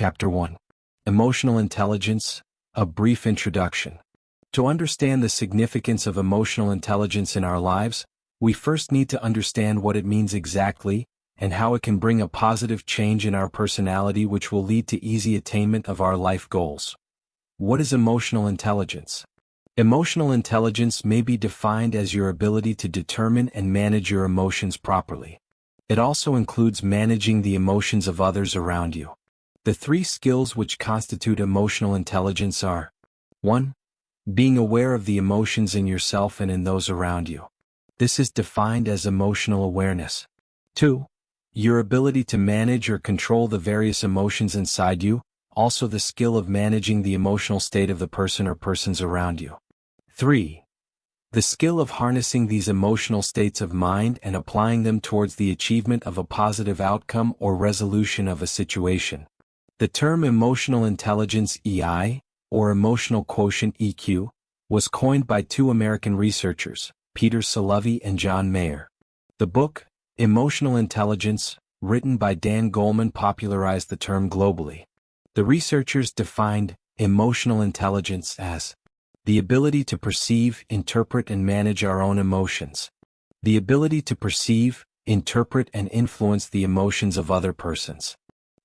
Chapter 1. Emotional Intelligence, a brief introduction. To understand the significance of emotional intelligence in our lives, we first need to understand what it means exactly, and how it can bring a positive change in our personality which will lead to easy attainment of our life goals. What is emotional intelligence? Emotional intelligence may be defined as your ability to determine and manage your emotions properly. It also includes managing the emotions of others around you. The three skills which constitute emotional intelligence are: 1. Being aware of the emotions in yourself and in those around you. This is defined as emotional awareness. 2. Your ability to manage or control the various emotions inside you, also the skill of managing the emotional state of the person or persons around you. 3. The skill of harnessing these emotional states of mind and applying them towards the achievement of a positive outcome or resolution of a situation. The term emotional intelligence (EI), or emotional quotient (EQ), was coined by two American researchers, Peter Salovey and John Mayer. The book, Emotional Intelligence, written by Dan Goleman, popularized the term globally. The researchers defined emotional intelligence as the ability to perceive, interpret, and manage our own emotions. The ability to perceive, interpret, and influence the emotions of other persons.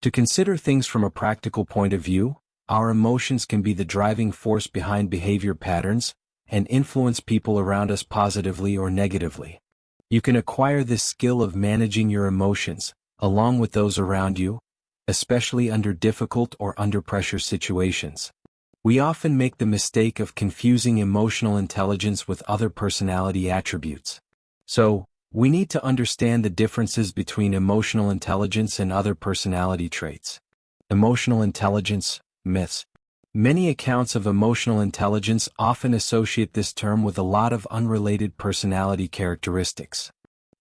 To consider things from a practical point of view, our emotions can be the driving force behind behavior patterns and influence people around us positively or negatively. You can acquire this skill of managing your emotions, along with those around you, especially under difficult or under pressure situations. We often make the mistake of confusing emotional intelligence with other personality attributes. So, we need to understand the differences between emotional intelligence and other personality traits. Emotional intelligence, myths. Many accounts of emotional intelligence often associate this term with a lot of unrelated personality characteristics.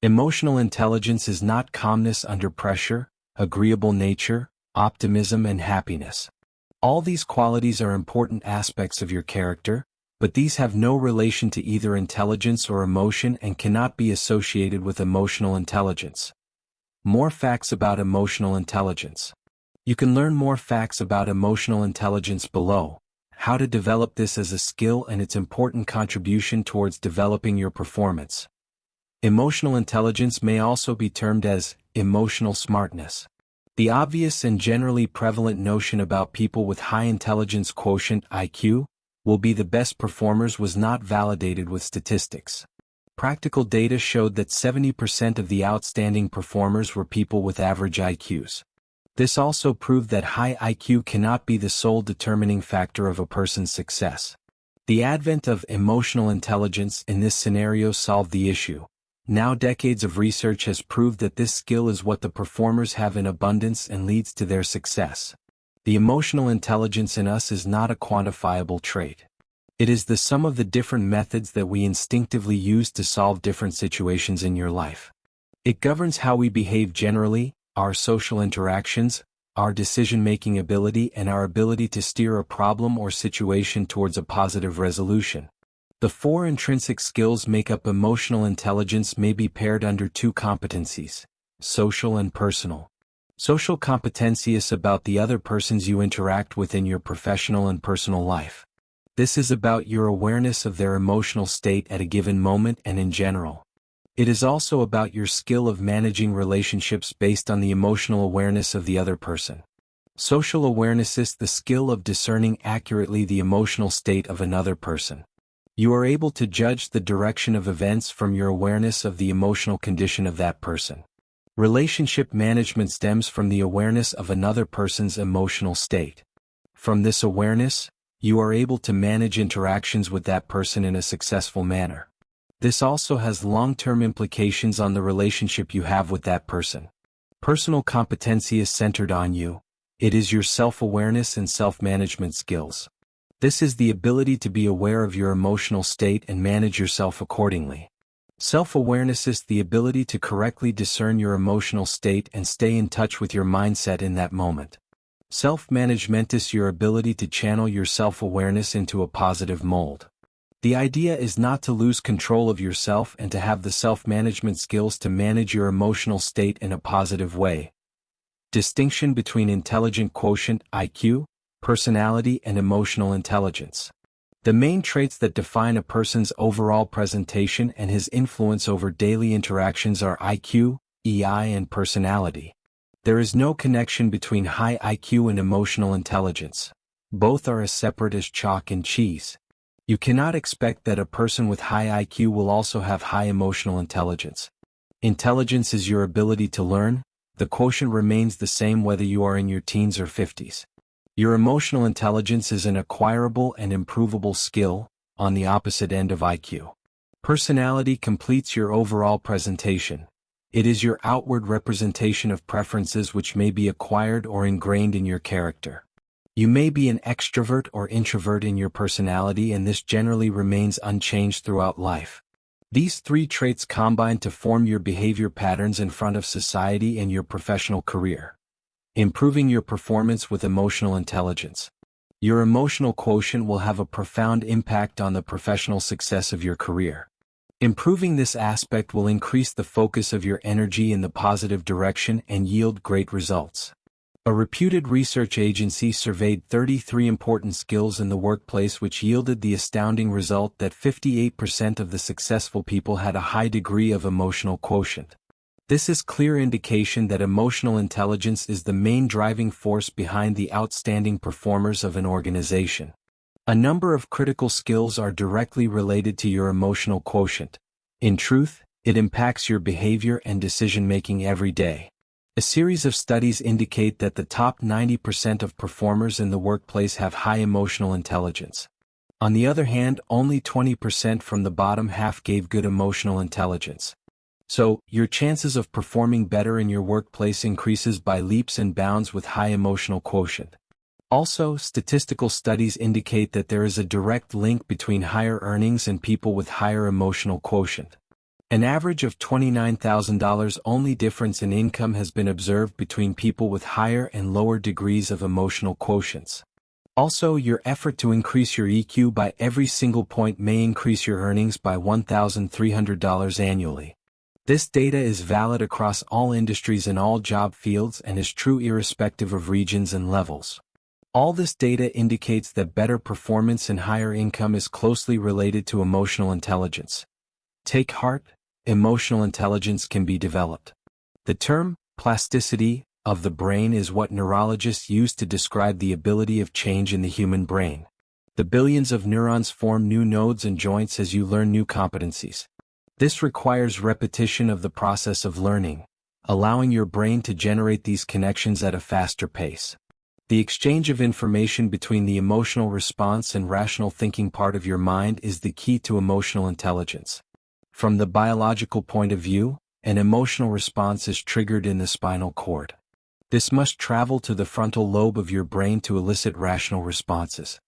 Emotional intelligence is not calmness under pressure, agreeable nature, optimism, and happiness. All these qualities are important aspects of your character, but these have no relation to either intelligence or emotion and cannot be associated with emotional intelligence. More facts about emotional intelligence. You can learn more facts about emotional intelligence below, how to develop this as a skill and its important contribution towards developing your performance. Emotional intelligence may also be termed as emotional smartness. The obvious and generally prevalent notion about people with high intelligence quotient (IQ) will be the best performers was not validated with statistics. Practical data showed that 70% of the outstanding performers were people with average IQs. This also proved that high IQ cannot be the sole determining factor of a person's success. The advent of emotional intelligence in this scenario solved the issue. Now decades of research has proved that this skill is what the performers have in abundance and leads to their success. The emotional intelligence in us is not a quantifiable trait. It is the sum of the different methods that we instinctively use to solve different situations in your life. It governs how we behave generally, our social interactions, our decision-making ability, and our ability to steer a problem or situation towards a positive resolution. The four intrinsic skills make up emotional intelligence may be paired under two competencies: social and personal. Social competency is about the other persons you interact with in your professional and personal life. This is about your awareness of their emotional state at a given moment and in general. It is also about your skill of managing relationships based on the emotional awareness of the other person. Social awareness is the skill of discerning accurately the emotional state of another person. You are able to judge the direction of events from your awareness of the emotional condition of that person. Relationship management stems from the awareness of another person's emotional state. From this awareness, you are able to manage interactions with that person in a successful manner. This also has long-term implications on the relationship you have with that person. Personal competency is centered on you. It is your self-awareness and self-management skills. This is the ability to be aware of your emotional state and manage yourself accordingly. Self-awareness is the ability to correctly discern your emotional state and stay in touch with your mindset in that moment. Self-management is your ability to channel your self-awareness into a positive mold. The idea is not to lose control of yourself and to have the self-management skills to manage your emotional state in a positive way. Distinction between intelligent quotient (IQ), personality, and emotional intelligence. The main traits that define a person's overall presentation and his influence over daily interactions are IQ, EI, and personality. There is no connection between high IQ and emotional intelligence. Both are as separate as chalk and cheese. You cannot expect that a person with high IQ will also have high emotional intelligence. Intelligence is your ability to learn. The quotient remains the same whether you are in your teens or 50s. Your emotional intelligence is an acquirable and improvable skill, on the opposite end of IQ. Personality completes your overall presentation. It is your outward representation of preferences which may be acquired or ingrained in your character. You may be an extrovert or introvert in your personality, and this generally remains unchanged throughout life. These three traits combine to form your behavior patterns in front of society and your professional career. Improving your performance with emotional intelligence. Your emotional quotient will have a profound impact on the professional success of your career. Improving this aspect will increase the focus of your energy in the positive direction and yield great results. A reputed research agency surveyed 33 important skills in the workplace, which yielded the astounding result that 58% of the successful people had a high degree of emotional quotient. This is clear indication that emotional intelligence is the main driving force behind the outstanding performers of an organization. A number of critical skills are directly related to your emotional quotient. In truth, it impacts your behavior and decision-making every day. A series of studies indicate that the top 90% of performers in the workplace have high emotional intelligence. On the other hand, only 20% from the bottom half gave good emotional intelligence. So, your chances of performing better in your workplace increases by leaps and bounds with high emotional quotient. Also, statistical studies indicate that there is a direct link between higher earnings and people with higher emotional quotient. An average of $29,000 only difference in income has been observed between people with higher and lower degrees of emotional quotients. Also, your effort to increase your EQ by every single point may increase your earnings by $1,300 annually. This data is valid across all industries and all job fields and is true irrespective of regions and levels. All this data indicates that better performance and higher income is closely related to emotional intelligence. Take heart, emotional intelligence can be developed. The term, plasticity, of the brain is what neurologists use to describe the ability of change in the human brain. The billions of neurons form new nodes and joints as you learn new competencies. This requires repetition of the process of learning, allowing your brain to generate these connections at a faster pace. The exchange of information between the emotional response and rational thinking part of your mind is the key to emotional intelligence. From the biological point of view, an emotional response is triggered in the spinal cord. This must travel to the frontal lobe of your brain to elicit rational responses.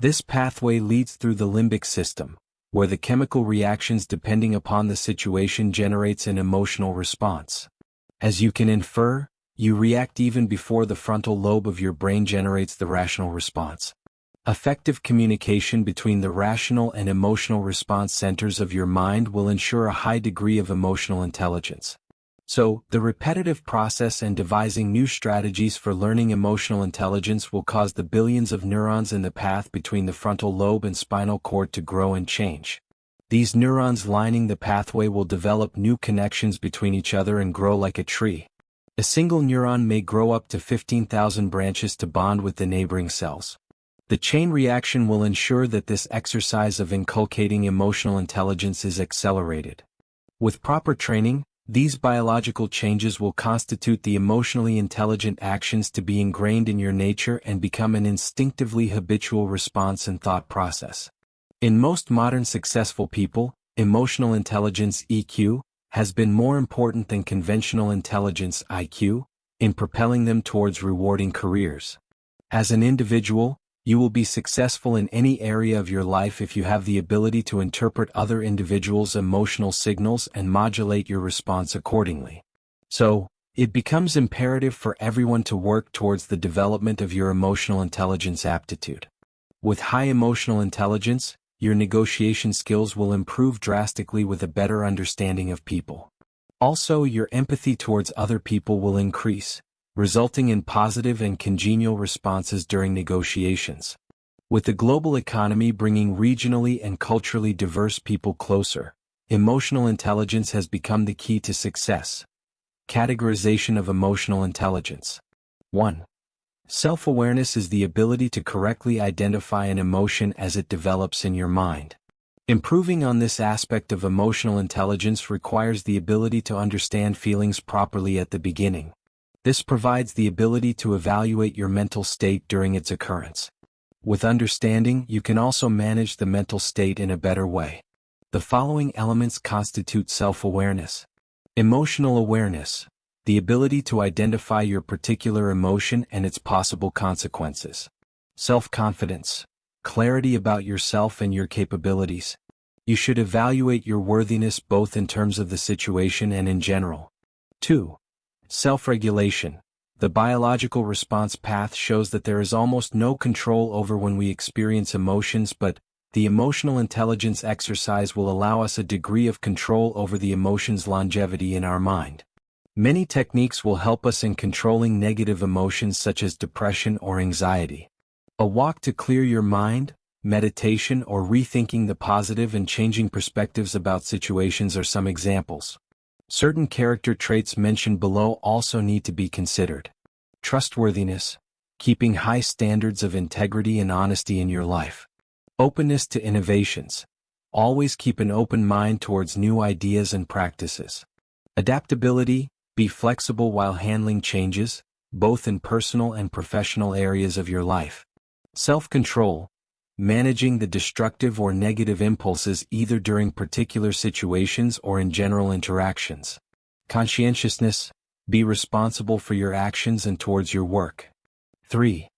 This pathway leads through the limbic system, where the chemical reactions depending upon the situation generates an emotional response. As you can infer, you react even before the frontal lobe of your brain generates the rational response. Effective communication between the rational and emotional response centers of your mind will ensure a high degree of emotional intelligence. So, the repetitive process and devising new strategies for learning emotional intelligence will cause the billions of neurons in the path between the frontal lobe and spinal cord to grow and change. These neurons lining the pathway will develop new connections between each other and grow like a tree. A single neuron may grow up to 15,000 branches to bond with the neighboring cells. The chain reaction will ensure that this exercise of inculcating emotional intelligence is accelerated. With proper training, these biological changes will constitute the emotionally intelligent actions to be ingrained in your nature and become an instinctively habitual response and thought process. In most modern successful people, emotional intelligence (EQ) has been more important than conventional intelligence (IQ) in propelling them towards rewarding careers. As an individual, you will be successful in any area of your life if you have the ability to interpret other individuals' emotional signals and modulate your response accordingly. So, it becomes imperative for everyone to work towards the development of your emotional intelligence aptitude. With high emotional intelligence, your negotiation skills will improve drastically with a better understanding of people. Also, your empathy towards other people will increase. resulting in positive and congenial responses during negotiations. With the global economy bringing regionally and culturally diverse people closer, emotional intelligence has become the key to success. Categorization of emotional intelligence. 1. Self-awareness is the ability to correctly identify an emotion as it develops in your mind. Improving on this aspect of emotional intelligence requires the ability to understand feelings properly at the beginning. This provides the ability to evaluate your mental state during its occurrence. With understanding, you can also manage the mental state in a better way. The following elements constitute self-awareness. Emotional awareness, the ability to identify your particular emotion and its possible consequences. Self-confidence, clarity about yourself and your capabilities. You should evaluate your worthiness both in terms of the situation and in general. 2. Self-regulation. The biological response path shows that there is almost no control over when we experience emotions, but the emotional intelligence exercise will allow us a degree of control over the emotion's longevity in our mind. Many techniques will help us in controlling negative emotions such as depression or anxiety. A walk to clear your mind, meditation, or rethinking the positive and changing perspectives about situations are some examples. Certain character traits mentioned below also need to be considered. Trustworthiness, keeping high standards of integrity and honesty in your life. Openness to innovations. Always keep an open mind towards new ideas and practices. Adaptability, be flexible while handling changes, both in personal and professional areas of your life. Self-control, managing the destructive or negative impulses either during particular situations or in general interactions. Conscientiousness, be responsible for your actions and towards your work. 3.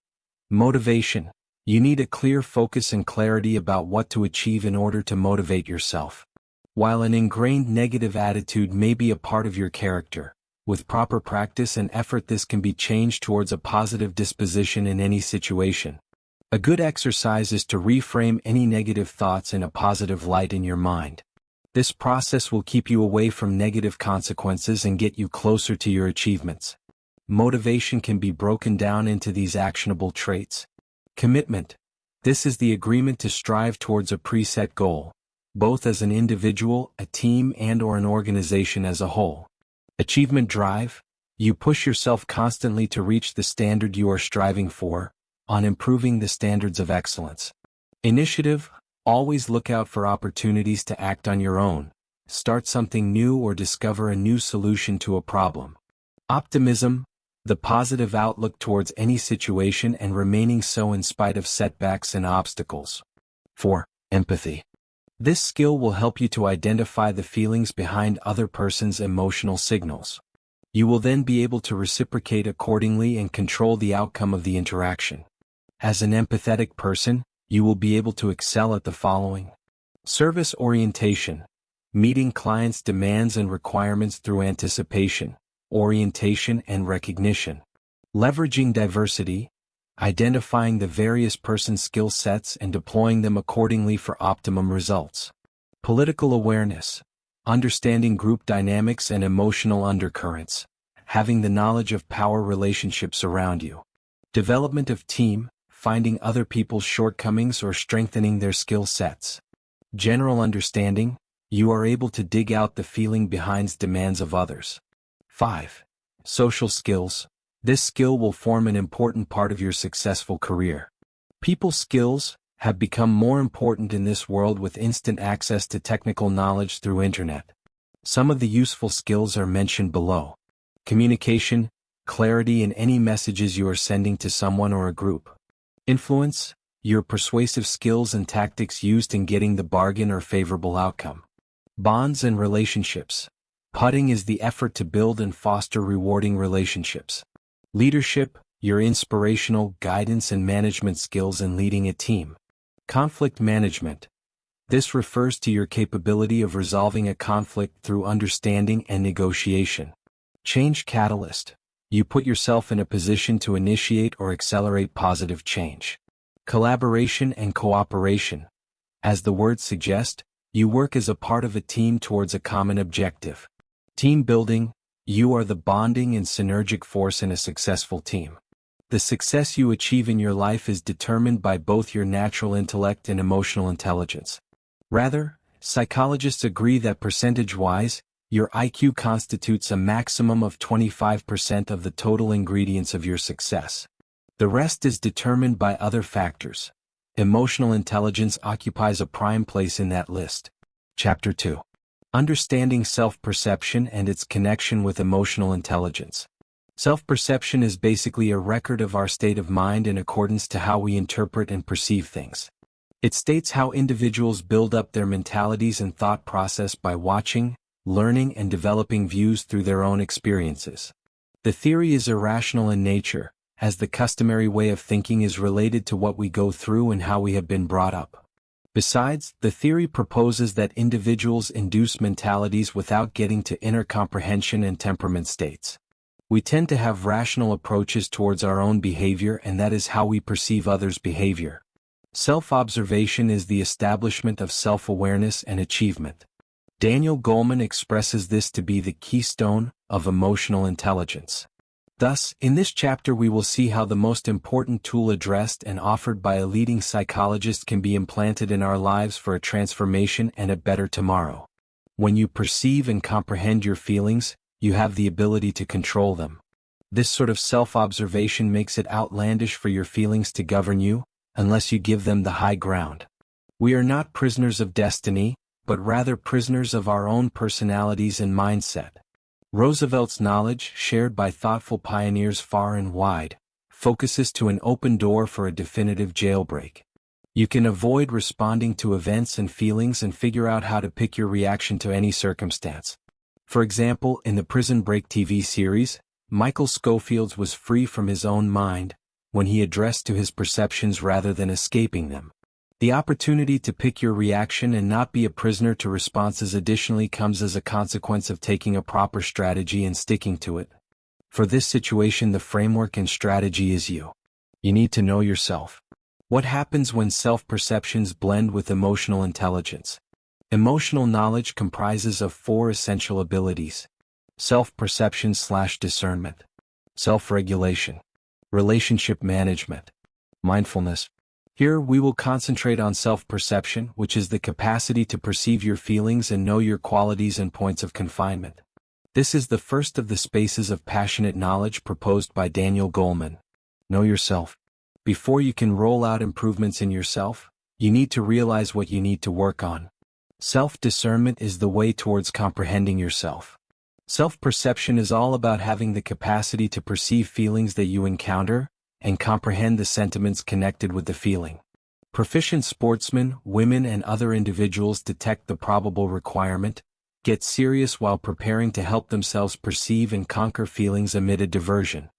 Motivation, you need a clear focus and clarity about what to achieve in order to motivate yourself. While an ingrained negative attitude may be a part of your character, with proper practice and effort this can be changed towards a positive disposition in any situation. A good exercise is to reframe any negative thoughts in a positive light in your mind. This process will keep you away from negative consequences and get you closer to your achievements. Motivation can be broken down into these actionable traits. Commitment. This is the agreement to strive towards a preset goal, both as an individual, a team, and/or an organization as a whole. Achievement drive. You push yourself constantly to reach the standard you are striving for, on improving the standards of excellence. Initiative, always look out for opportunities to act on your own, start something new or discover a new solution to a problem. Optimism, the positive outlook towards any situation and remaining so in spite of setbacks and obstacles. 4. Empathy. This skill will help you to identify the feelings behind other person's emotional signals. You will then be able to reciprocate accordingly and control the outcome of the interaction. As an empathetic person, you will be able to excel at the following. Service orientation, meeting clients' demands and requirements through anticipation, orientation, and recognition. Leveraging diversity, identifying the various person's skill sets and deploying them accordingly for optimum results. Political awareness, understanding group dynamics and emotional undercurrents, having the knowledge of power relationships around you. Development of team, finding other people's shortcomings or strengthening their skill sets. General understanding, you are able to dig out the feeling behind demands of others. 5. Social skills. This skill will form an important part of your successful career. People skills have become more important in this world with instant access to technical knowledge through internet. Some of the useful skills are mentioned below. Communication, clarity in any messages you are sending to someone or a group. Influence, your persuasive skills and tactics used in getting the bargain or favorable outcome. Bonds and relationships. Putting is the effort to build and foster rewarding relationships. Leadership, your inspirational guidance and management skills in leading a team. Conflict management. This refers to your capability of resolving a conflict through understanding and negotiation. Change catalyst. You put yourself in a position to initiate or accelerate positive change. Collaboration and cooperation. As the words suggest, you work as a part of a team towards a common objective. Team building, You are the bonding and synergic force in a successful team. The success you achieve in your life is determined by both your natural intellect and emotional intelligence. Rather, psychologists agree that percentage-wise, your IQ constitutes a maximum of 25% of the total ingredients of your success. The rest is determined by other factors. Emotional intelligence occupies a prime place in that list. Chapter 2. Understanding self-perception and its connection with emotional intelligence. Self-perception is basically a record of our state of mind in accordance to how we interpret and perceive things. It states how individuals build up their mentalities and thought process by watching, learning and developing views through their own experiences. The theory is irrational in nature, as the customary way of thinking is related to what we go through and how we have been brought up. Besides, the theory proposes that individuals induce mentalities without getting to inner comprehension and temperament states. We tend to have rational approaches towards our own behavior, and that is how we perceive others' behavior. Self-observation is the establishment of self-awareness and achievement. Daniel Goleman expresses this to be the keystone of emotional intelligence. Thus, in this chapter we will see how the most important tool addressed and offered by a leading psychologist can be implanted in our lives for a transformation and a better tomorrow. When you perceive and comprehend your feelings, you have the ability to control them. This sort of self-observation makes it outlandish for your feelings to govern you, unless you give them the high ground. We are not prisoners of destiny, but rather prisoners of our own personalities and mindset. Roosevelt's knowledge, shared by thoughtful pioneers far and wide, focuses to an open door for a definitive jailbreak. You can avoid responding to events and feelings and figure out how to pick your reaction to any circumstance. For example, in the Prison Break TV series, Michael Schofield's was free from his own mind, when he addressed to his perceptions rather than escaping them. The opportunity to pick your reaction and not be a prisoner to responses additionally comes as a consequence of taking a proper strategy and sticking to it. For this situation, the framework and strategy is you. You need to know yourself. What happens when self-perceptions blend with emotional intelligence? Emotional knowledge comprises of 4 essential abilities: self-perception/discernment, self-regulation, relationship management, mindfulness. Here we will concentrate on self-perception, which is the capacity to perceive your feelings and know your qualities and points of confinement. This is the first of the spaces of passionate knowledge proposed by Daniel Goleman. Know yourself. Before you can roll out improvements in yourself, you need to realize what you need to work on. Self-discernment is the way towards comprehending yourself. Self-perception is all about having the capacity to perceive feelings that you encounter, and comprehend the sentiments connected with the feeling. Proficient sportsmen, women and other individuals detect the probable requirement, get serious while preparing to help themselves perceive and conquer feelings amid a diversion.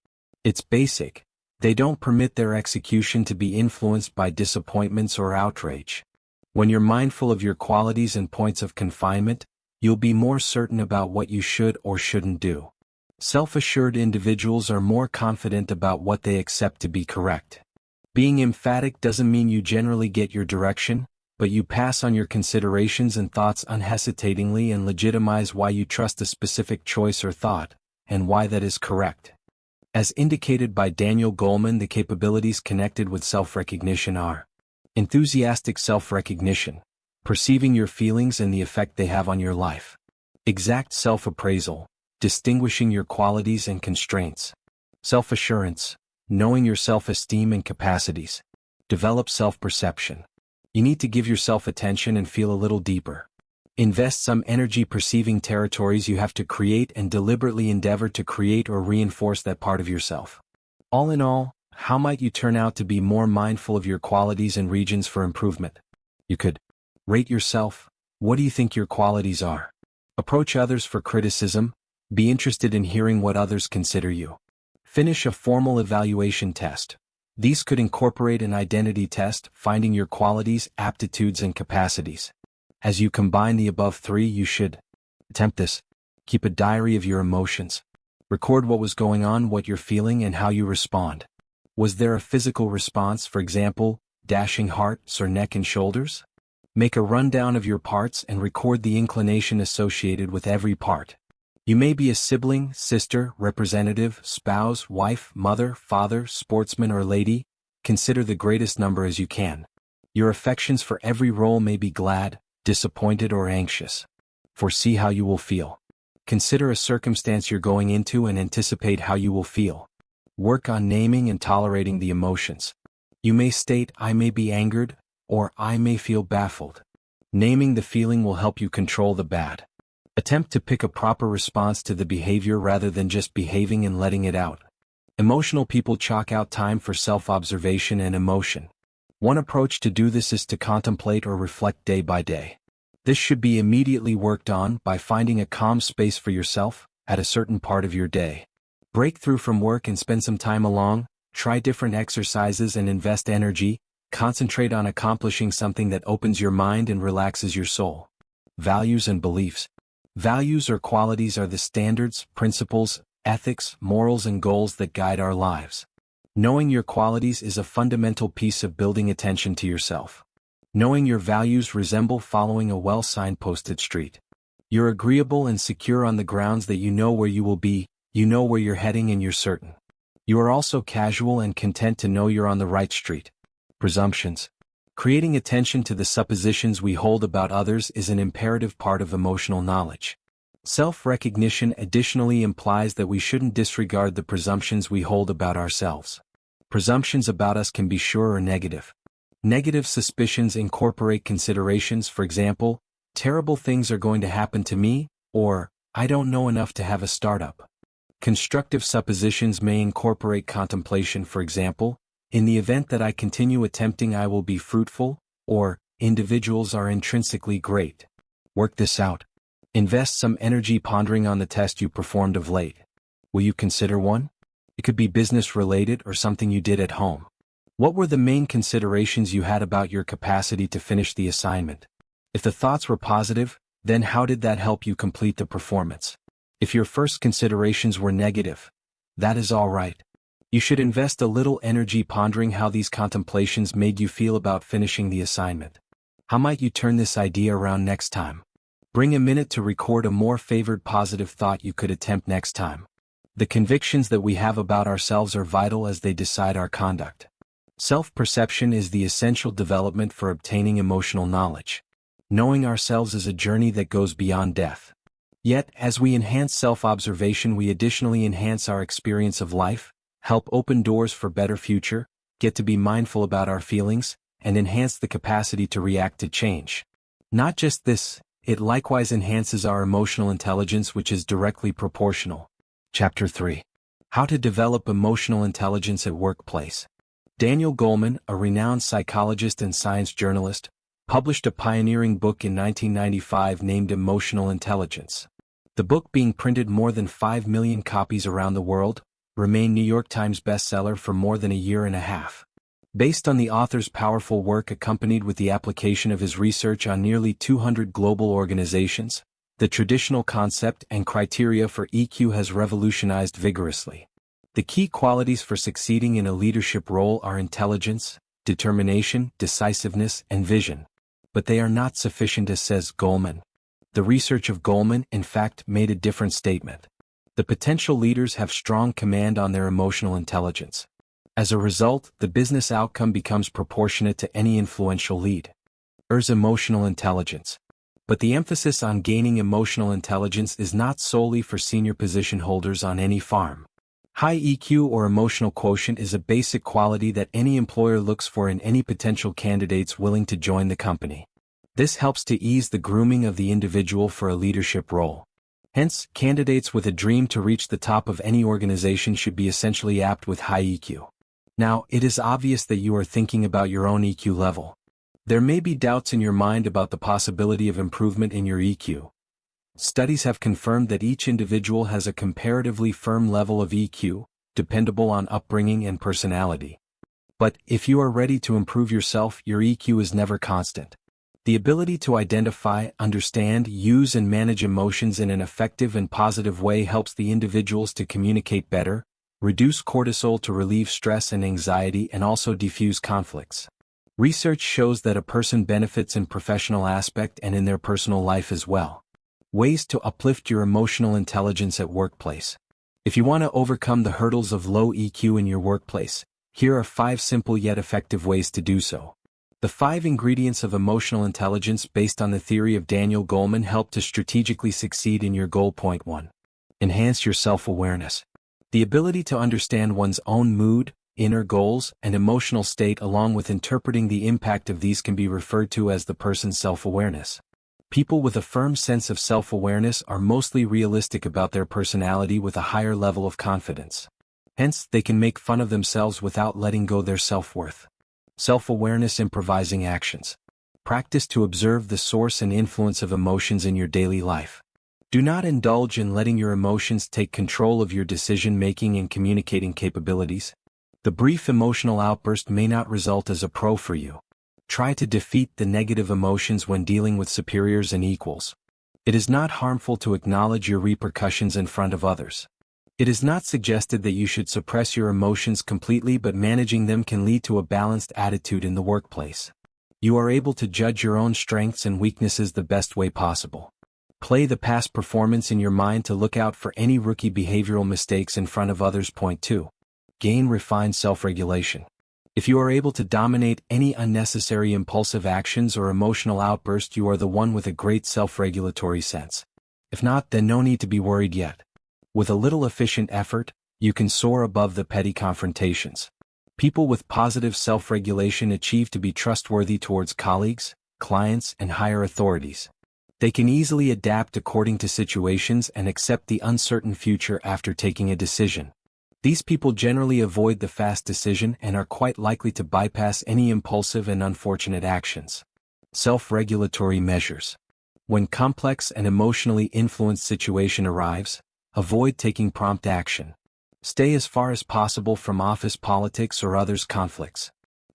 It's basic. They don't permit their execution to be influenced by disappointments or outrage. When you're mindful of your qualities and points of confinement, you'll be more certain about what you should or shouldn't do. Self-assured individuals are more confident about what they accept to be correct. Being emphatic doesn't mean you generally get your direction, but you pass on your considerations and thoughts unhesitatingly and legitimize why you trust a specific choice or thought, and why that is correct. As indicated by Daniel Goleman, the capabilities connected with self-recognition are: enthusiastic self-recognition, perceiving your feelings and the effect they have on your life; exact self-appraisal, distinguishing your qualities and constraints; self-assurance, knowing your self-esteem and capacities; develop self-perception. You need to give yourself attention and feel a little deeper. Invest some energy perceiving territories you have to create and deliberately endeavor to create or reinforce that part of yourself. All in all, how might you turn out to be more mindful of your qualities and regions for improvement? You could rate yourself. What do you think your qualities are? Approach others for criticism. Be interested in hearing what others consider you. Finish a formal evaluation test. These could incorporate an identity test, finding your qualities, aptitudes, and capacities. As you combine the above 3, you should attempt this. Keep a diary of your emotions. Record what was going on, what you're feeling, and how you respond. Was there a physical response, for example, dashing hearts or neck and shoulders? Make a rundown of your parts and record the inclination associated with every part. You may be a sibling, sister, representative, spouse, wife, mother, father, sportsman, or lady. Consider the greatest number as you can. Your affections for every role may be glad, disappointed, or anxious. Foresee how you will feel. Consider a circumstance you're going into and anticipate how you will feel. Work on naming and tolerating the emotions. You may state, "I may be angered," or "I may feel baffled." Naming the feeling will help you control the bad. Attempt to pick a proper response to the behavior rather than just behaving and letting it out. Emotional people chalk out time for self-observation and emotion. One approach to do this is to contemplate or reflect day by day. This should be immediately worked on by finding a calm space for yourself at a certain part of your day. Break through from work and spend some time alone, try different exercises and invest energy, concentrate on accomplishing something that opens your mind and relaxes your soul. Values and beliefs. Values or qualities are the standards, principles, ethics, morals, and goals that guide our lives. Knowing your qualities is a fundamental piece of building attention to yourself. Knowing your values resemble following a well-signposted street. You're agreeable and secure on the grounds that you know where you will be, you know where you're heading, and you're certain. You are also casual and content to know you're on the right street. Presumptions. Creating attention to the suppositions we hold about others is an imperative part of emotional knowledge. Self-recognition additionally implies that we shouldn't disregard the presumptions we hold about ourselves. Presumptions about us can be sure or negative. Negative suspicions incorporate considerations, for example, terrible things are going to happen to me, or I don't know enough to have a startup. Constructive suppositions may incorporate contemplation, for example, in the event that I continue attempting I will be fruitful, or individuals are intrinsically great. Work this out. Invest some energy pondering on the test you performed of late. Will you consider one? It could be business-related or something you did at home. What were the main considerations you had about your capacity to finish the assignment? If the thoughts were positive, then how did that help you complete the performance? If your first considerations were negative, that is all right. You should invest a little energy pondering how these contemplations made you feel about finishing the assignment. How might you turn this idea around next time? Bring a minute to record a more favored positive thought you could attempt next time. The convictions that we have about ourselves are vital as they decide our conduct. Self-perception is the essential development for obtaining emotional knowledge. Knowing ourselves is a journey that goes beyond death. Yet, as we enhance self-observation, we additionally enhance our experience of life, help open doors for better future, get to be mindful about our feelings, and enhance the capacity to react to change. Not just this, it likewise enhances our emotional intelligence, which is directly proportional. Chapter 3. How to develop emotional intelligence at workplace. Daniel Goleman, a renowned psychologist and science journalist, published a pioneering book in 1995 named Emotional Intelligence. The book, being printed more than 5 million copies around the world, remained New York Times bestseller for more than a year and a half. Based on the author's powerful work accompanied with the application of his research on nearly 200 global organizations, the traditional concept and criteria for EQ has revolutionized vigorously. The key qualities for succeeding in a leadership role are intelligence, determination, decisiveness, and vision. But they are not sufficient, as says Goleman. The research of Goleman, in fact, made a different statement. The potential leaders have strong command on their emotional intelligence. As a result, the business outcome becomes proportionate to any influential lead. Emotional intelligence. But the emphasis on gaining emotional intelligence is not solely for senior position holders on any farm. High EQ or emotional quotient is a basic quality that any employer looks for in any potential candidates willing to join the company. This helps to ease the grooming of the individual for a leadership role. Hence, candidates with a dream to reach the top of any organization should be essentially apt with high EQ. Now, it is obvious that you are thinking about your own EQ level. There may be doubts in your mind about the possibility of improvement in your EQ. Studies have confirmed that each individual has a comparatively firm level of EQ, dependable on upbringing and personality. But if you are ready to improve yourself, your EQ is never constant. The ability to identify, understand, use, and manage emotions in an effective and positive way helps the individuals to communicate better, reduce cortisol to relieve stress and anxiety, and also diffuse conflicts. Research shows that a person benefits in professional aspect and in their personal life as well. Ways to uplift your emotional intelligence at workplace. If you want to overcome the hurdles of low EQ in your workplace, here are 5 simple yet effective ways to do so. The 5 ingredients of emotional intelligence based on the theory of Daniel Goleman help to strategically succeed in your goal. Point 1. Enhance your self-awareness. The ability to understand one's own mood, inner goals, and emotional state along with interpreting the impact of these can be referred to as the person's self-awareness. People with a firm sense of self-awareness are mostly realistic about their personality with a higher level of confidence. Hence, they can make fun of themselves without letting go their self-worth. Self-awareness improvising actions. Practice to observe the source and influence of emotions in your daily life. Do not indulge in letting your emotions take control of your decision-making and communicating capabilities. The brief emotional outburst may not result as a pro for you. Try to defeat the negative emotions when dealing with superiors and equals. It is not harmful to acknowledge your repercussions in front of others. It is not suggested that you should suppress your emotions completely, but managing them can lead to a balanced attitude in the workplace. You are able to judge your own strengths and weaknesses the best way possible. Play the past performance in your mind to look out for any rookie behavioral mistakes in front of others. Point 2. Gain refined self-regulation. If you are able to dominate any unnecessary impulsive actions or emotional outburst, you are the one with a great self-regulatory sense. If not, then no need to be worried yet. With a little efficient effort, you can soar above the petty confrontations. People with positive self-regulation achieve to be trustworthy towards colleagues, clients, and higher authorities. They can easily adapt according to situations and accept the uncertain future after taking a decision. These people generally avoid the fast decision and are quite likely to bypass any impulsive and unfortunate actions. Self-regulatory measures. When complex and emotionally influenced situation arrives, avoid taking prompt action. Stay as far as possible from office politics or others' conflicts.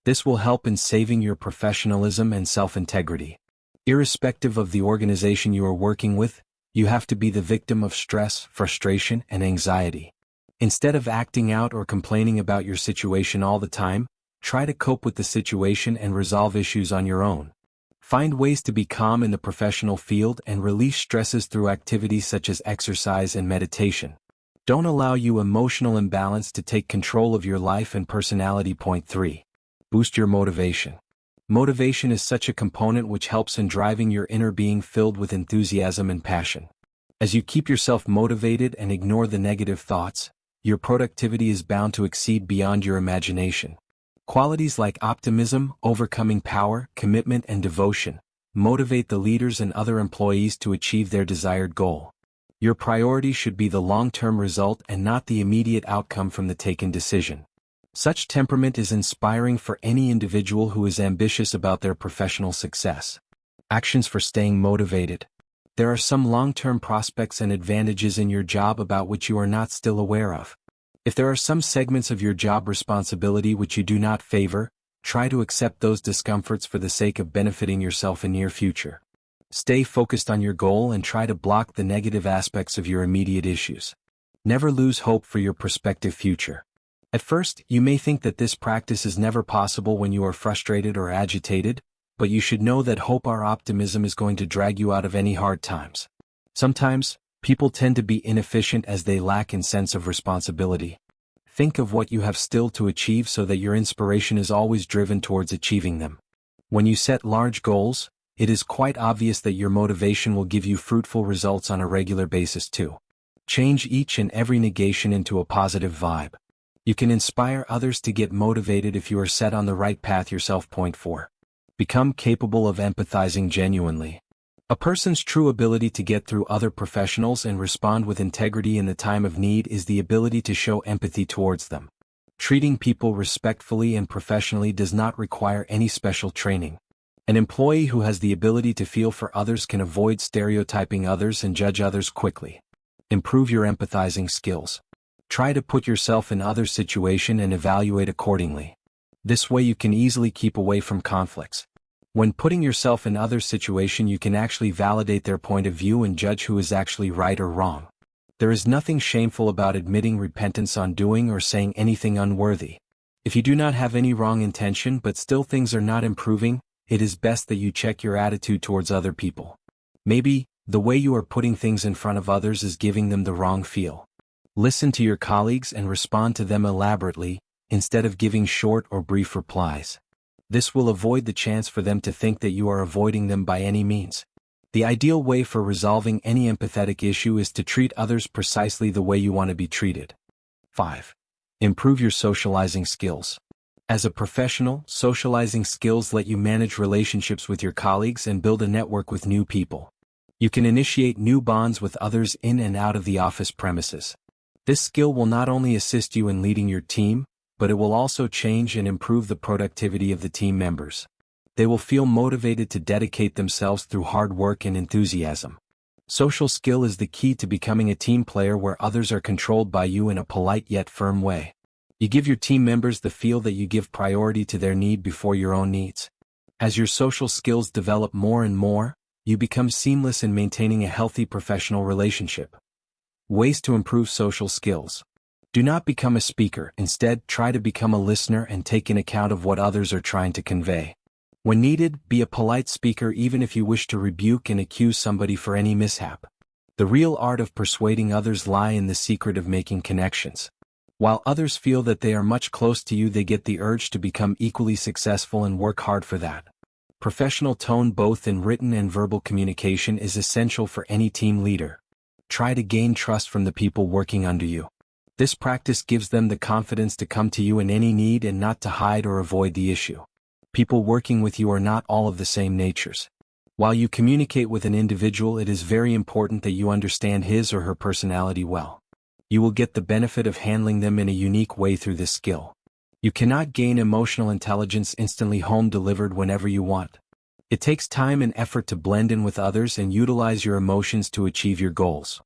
This will help in saving your professionalism and self-integrity. Irrespective of the organization you are working with, you have to be the victim of stress, frustration, and anxiety. Instead of acting out or complaining about your situation all the time, try to cope with the situation and resolve issues on your own. Find ways to be calm in the professional field and release stresses through activities such as exercise and meditation. Don't allow your emotional imbalance to take control of your life and personality. Point 3. Boost your motivation. Motivation is such a component which helps in driving your inner being filled with enthusiasm and passion. As you keep yourself motivated and ignore the negative thoughts, your productivity is bound to exceed beyond your imagination. Qualities like optimism, overcoming power, commitment, and devotion motivate the leaders and other employees to achieve their desired goal. Your priority should be the long-term result and not the immediate outcome from the taken decision. Such temperament is inspiring for any individual who is ambitious about their professional success. Actions for staying motivated. There are some long-term prospects and advantages in your job about which you are not still aware of. If there are some segments of your job responsibility which you do not favor, try to accept those discomforts for the sake of benefiting yourself in near future. Stay focused on your goal and try to block the negative aspects of your immediate issues. Never lose hope for your prospective future. At first, you may think that this practice is never possible when you are frustrated or agitated, but you should know that hope or optimism is going to drag you out of any hard times. Sometimes, people tend to be inefficient as they lack in sense of responsibility. Think of what you have still to achieve so that your inspiration is always driven towards achieving them. When you set large goals, it is quite obvious that your motivation will give you fruitful results on a regular basis too. Change each and every negation into a positive vibe. You can inspire others to get motivated if you are set on the right path yourself. Point 4. Become capable of empathizing genuinely. A person's true ability to get through other professionals and respond with integrity in the time of need is the ability to show empathy towards them. Treating people respectfully and professionally does not require any special training. An employee who has the ability to feel for others can avoid stereotyping others and judge others quickly. Improve your empathizing skills. Try to put yourself in others' situation and evaluate accordingly. This way you can easily keep away from conflicts. When putting yourself in others' situation, you can actually validate their point of view and judge who is actually right or wrong. There is nothing shameful about admitting repentance on doing or saying anything unworthy. If you do not have any wrong intention but still things are not improving, it is best that you check your attitude towards other people. Maybe, The way you are putting things in front of others is giving them the wrong feel. Listen to your colleagues and respond to them elaborately, instead of giving short or brief replies. This will avoid the chance for them to think that you are avoiding them by any means. The ideal way for resolving any empathetic issue is to treat others precisely the way you want to be treated. 5. Improve your socializing skills. As a professional, socializing skills let you manage relationships with your colleagues and build a network with new people. You can initiate new bonds with others in and out of the office premises. This skill will not only assist you in leading your team, but it will also change and improve the productivity of the team members. They will feel motivated to dedicate themselves through hard work and enthusiasm. Social skill is the key to becoming a team player where others are controlled by you in a polite yet firm way. You give your team members the feel that you give priority to their need before your own needs. As your social skills develop more and more, you become seamless in maintaining a healthy professional relationship. Ways to improve social skills. Do not become a speaker. Instead, try to become a listener and take in account of what others are trying to convey. When needed, be a polite speaker even if you wish to rebuke and accuse somebody for any mishap. The real art of persuading others lies in the secret of making connections. While others feel that they are much close to you, they get the urge to become equally successful and work hard for that. Professional tone both in written and verbal communication is essential for any team leader. Try to gain trust from the people working under you. This practice gives them the confidence to come to you in any need and not to hide or avoid the issue. People working with you are not all of the same natures. While you communicate with an individual, it is very important that you understand his or her personality well. You will get the benefit of handling them in a unique way through this skill. You cannot gain emotional intelligence instantly home delivered whenever you want. It takes time and effort to blend in with others and utilize your emotions to achieve your goals.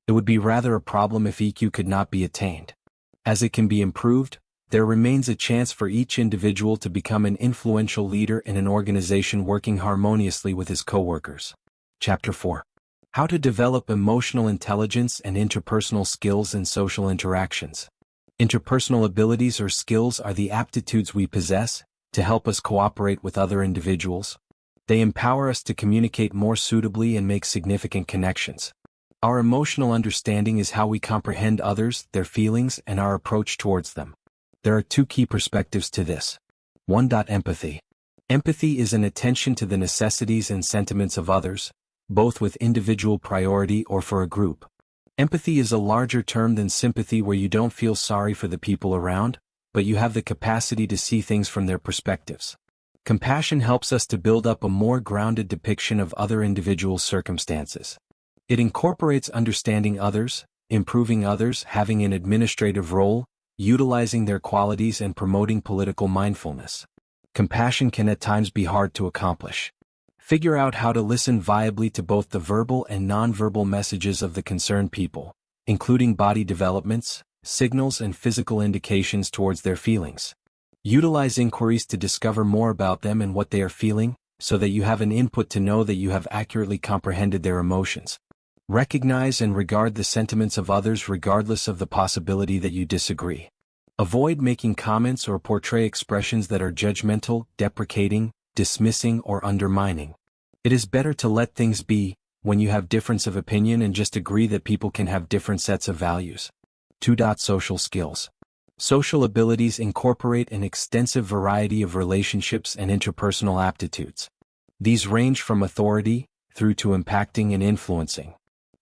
It would be rather a problem if EQ could not be attained. As it can be improved, there remains a chance for each individual to become an influential leader in an organization working harmoniously with his coworkers. Chapter 4. How to develop emotional intelligence and interpersonal skills in social interactions. Interpersonal abilities or skills are the aptitudes we possess to help us cooperate with other individuals. They empower us to communicate more suitably and make significant connections. Our emotional understanding is how we comprehend others, their feelings, and our approach towards them. There are two key perspectives to this. 1. Empathy. Empathy is an attention to the necessities and sentiments of others, both with individual priority or for a group. Empathy is a larger term than sympathy, where you don't feel sorry for the people around, but you have the capacity to see things from their perspectives. Compassion helps us to build up a more grounded depiction of other individuals' circumstances. It incorporates understanding others, improving others, having an administrative role, utilizing their qualities, and promoting political mindfulness. Compassion can at times be hard to accomplish. Figure out how to listen viably to both the verbal and nonverbal messages of the concerned people, including body developments, signals, and physical indications towards their feelings. Utilize inquiries to discover more about them and what they are feeling, so that you have an input to know that you have accurately comprehended their emotions. Recognize and regard the sentiments of others regardless of the possibility that you disagree. Avoid making comments or portray expressions that are judgmental, deprecating, dismissing, or undermining. It is better to let things be when you have difference of opinion and just agree that people can have different sets of values. 2. Social skills. Social abilities incorporate an extensive variety of relationships and interpersonal aptitudes. These range from authority through to impacting and influencing.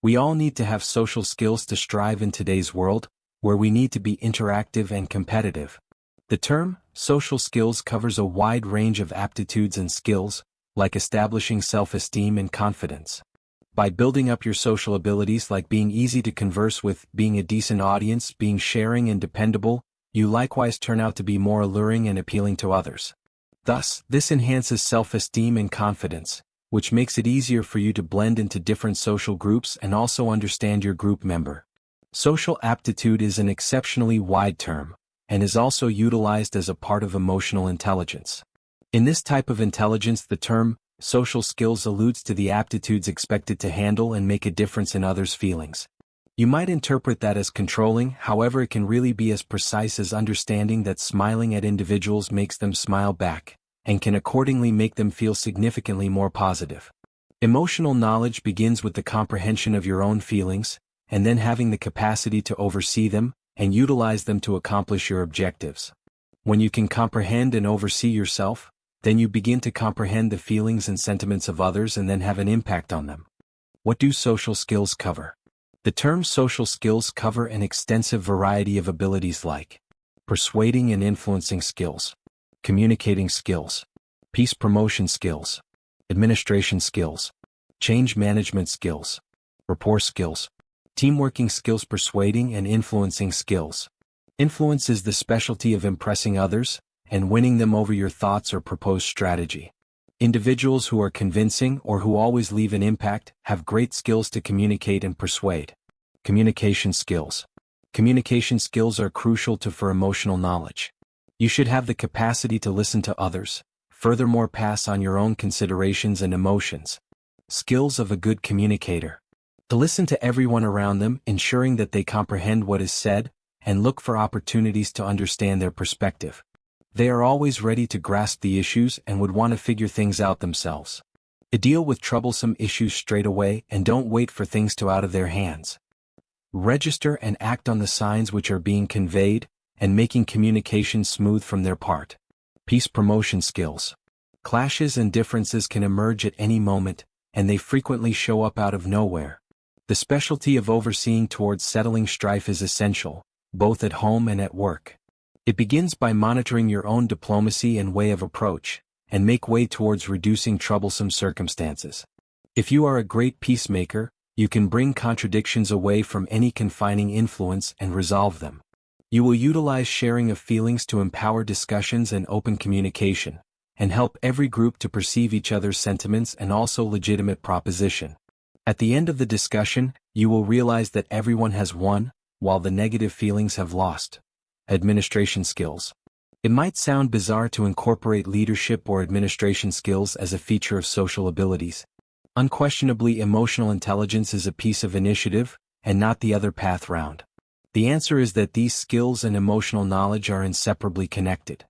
We all need to have social skills to strive in today's world, where we need to be interactive and competitive. The term social skills covers a wide range of aptitudes and skills, like establishing self-esteem and confidence. By building up your social abilities, like being easy to converse with, being a decent audience, being sharing and dependable, you likewise turn out to be more alluring and appealing to others. Thus, this enhances self-esteem and confidence, which makes it easier for you to blend into different social groups and also understand your group member. Social aptitude is an exceptionally wide term, and is also utilized as a part of emotional intelligence. In this type of intelligence, the term social skills alludes to the aptitudes expected to handle and make a difference in others' feelings. You might interpret that as controlling, however it can really be as precise as understanding that smiling at individuals makes them smile back, and can accordingly make them feel significantly more positive. Emotional knowledge begins with the comprehension of your own feelings, and then having the capacity to oversee them and utilize them to accomplish your objectives. When you can comprehend and oversee yourself, then you begin to comprehend the feelings and sentiments of others and then have an impact on them. What do social skills cover? The term social skills cover an extensive variety of abilities like persuading and influencing skills, communicating skills, peace promotion skills, administration skills, change management skills, rapport skills, teamworking skills, persuading and influencing skills. Influence is the specialty of impressing others and winning them over your thoughts or proposed strategy. Individuals who are convincing or who always leave an impact have great skills to communicate and persuade. Communication skills. Communication skills are crucial for emotional knowledge. You should have the capacity to listen to others, furthermore pass on your own considerations and emotions. Skills of a good communicator. To listen to everyone around them, ensuring that they comprehend what is said, and look for opportunities to understand their perspective. They are always ready to grasp the issues and would want to figure things out themselves. Deal with troublesome issues straight away and don't wait for things to out of their hands. Register and act on the signs which are being conveyed, and making communication smooth from their part. Peace promotion skills. Clashes and differences can emerge at any moment, and they frequently show up out of nowhere. The specialty of overseeing towards settling strife is essential, both at home and at work. It begins by monitoring your own diplomacy and way of approach, and make way towards reducing troublesome circumstances. If you are a great peacemaker, you can bring contradictions away from any confining influence and resolve them. You will utilize sharing of feelings to empower discussions and open communication, and help every group to perceive each other's sentiments and also legitimate proposition. At the end of the discussion, you will realize that everyone has won, while the negative feelings have lost. Administration skills. It might sound bizarre to incorporate leadership or administration skills as a feature of social abilities. Unquestionably, emotional intelligence is a piece of initiative, and not the other path round. The answer is that these skills and emotional knowledge are inseparably connected.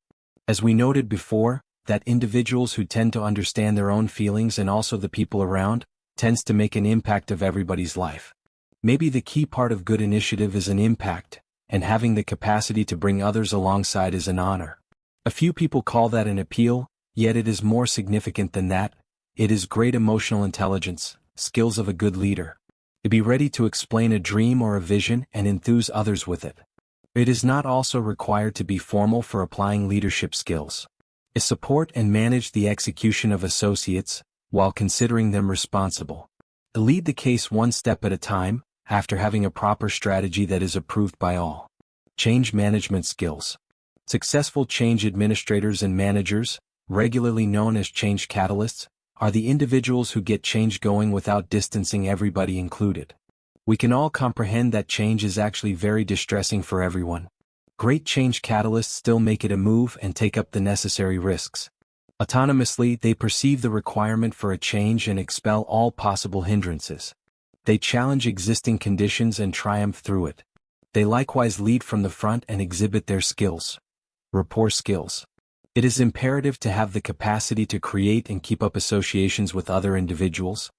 As we noted before, that individuals who tend to understand their own feelings and also the people around, tends to make an impact of everybody's life. Maybe the key part of good initiative is an impact, and having the capacity to bring others alongside is an honor. A few people call that an appeal, yet it is more significant than that. It is great emotional intelligence, skills of a good leader. To be ready to explain a dream or a vision and enthuse others with it. It is not also required to be formal for applying leadership skills. Support and manage the execution of associates, while considering them responsible. Lead the case one step at a time, after having a proper strategy that is approved by all. Change management skills. Successful change administrators and managers, regularly known as change catalysts, are the individuals who get change going without distancing everybody included. We can all comprehend that change is actually very distressing for everyone. Great change catalysts still make it a move and take up the necessary risks. Autonomously, they perceive the requirement for a change and expel all possible hindrances. They challenge existing conditions and triumph through it. They likewise lead from the front and exhibit their skills. Rapport skills. It is imperative to have the capacity to create and keep up associations with other individuals.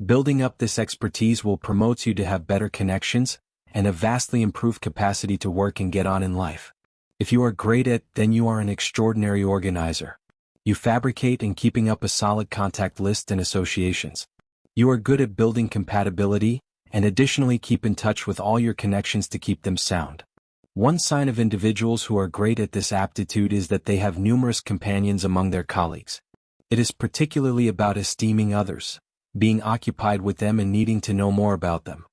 Building up this expertise will promote you to have better connections, and a vastly improved capacity to work and get on in life. If you are great at, then you are an extraordinary organizer. You fabricate and keeping up a solid contact list and associations. You are good at building compatibility, and additionally keep in touch with all your connections to keep them sound. One sign of individuals who are great at this aptitude is that they have numerous companions among their colleagues. It is particularly about esteeming others, being occupied with them and needing to know more about them.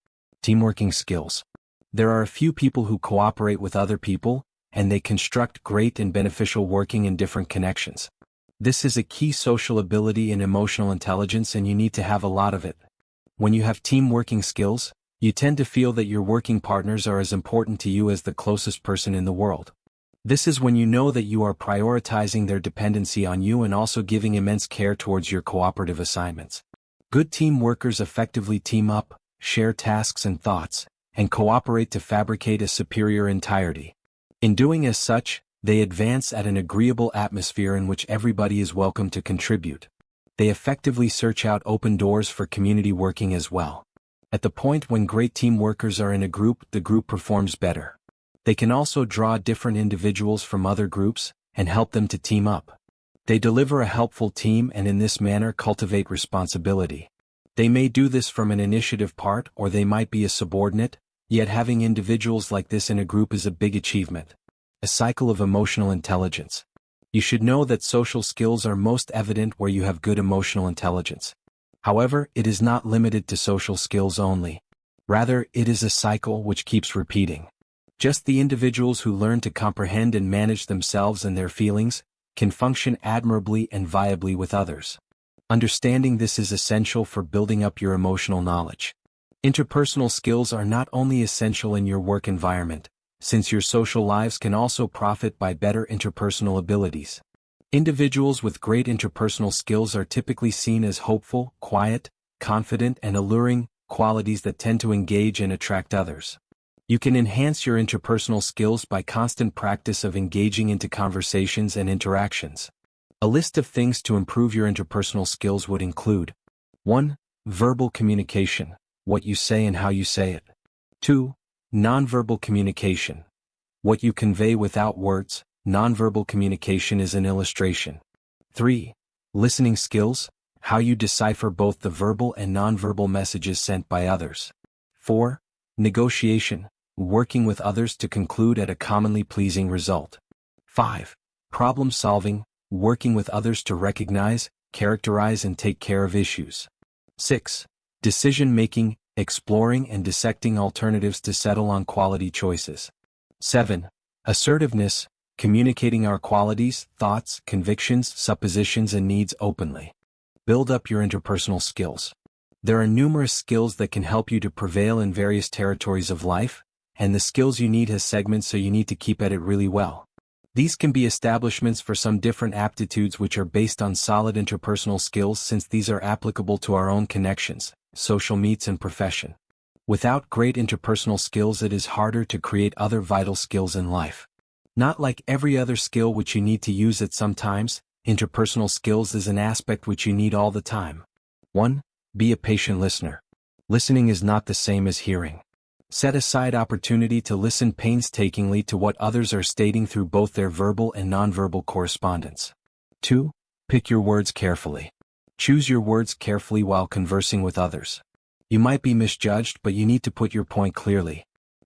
Teamworking skills. There are a few people who cooperate with other people, and they construct great and beneficial working in different connections. This is a key social ability and emotional intelligence, and you need to have a lot of it. When you have team working skills, you tend to feel that your working partners are as important to you as the closest person in the world. This is when you know that you are prioritizing their dependency on you and also giving immense care towards your cooperative assignments. Good team workers effectively team up, share tasks and thoughts, and cooperate to fabricate a superior entirety. In doing as such, they advance at an agreeable atmosphere in which everybody is welcome to contribute. They effectively search out open doors for community working as well. At the point when great team workers are in a group, the group performs better. They can also draw different individuals from other groups and help them to team up. They deliver a helpful team and in this manner cultivate responsibility. They may do this from an initiative part or they might be a subordinate, yet having individuals like this in a group is a big achievement. A cycle of emotional intelligence. You should know that social skills are most evident where you have good emotional intelligence. However, it is not limited to social skills only. Rather, it is a cycle which keeps repeating. Just the individuals who learn to comprehend and manage themselves and their feelings can function admirably and viably with others. Understanding this is essential for building up your emotional knowledge. Interpersonal skills are not only essential in your work environment, since your social lives can also profit by better interpersonal abilities. Individuals with great interpersonal skills are typically seen as hopeful, quiet, confident, and alluring, qualities that tend to engage and attract others. You can enhance your interpersonal skills by constant practice of engaging into conversations and interactions. A list of things to improve your interpersonal skills would include 1. Verbal communication, what you say and how you say it. 2. Nonverbal communication, what you convey without words. Nonverbal communication is an illustration. 3. Listening skills, how you decipher both the verbal and nonverbal messages sent by others. 4. Negotiation, working with others to conclude at a commonly pleasing result. 5. Problem solving, working with others to recognize, characterize and take care of issues. 6. Decision making, exploring and dissecting alternatives to settle on quality choices. 7. Assertiveness, communicating our qualities, thoughts, convictions, suppositions and needs openly. Build up your interpersonal skills. There are numerous skills that can help you to prevail in various territories of life, and the skills you need has segments so you need to keep at it really well. These can be establishments for some different aptitudes which are based on solid interpersonal skills since these are applicable to our own connections, social meets and profession. Without great interpersonal skills it is harder to create other vital skills in life. Not like every other skill which you need to use at some times, interpersonal skills is an aspect which you need all the time. 1. Be a patient listener. Listening is not the same as hearing. Set aside opportunity to listen painstakingly to what others are stating through both their verbal and nonverbal correspondence. 2. Pick your words carefully. Choose your words carefully while conversing with others. You might be misjudged, but you need to put your point clearly.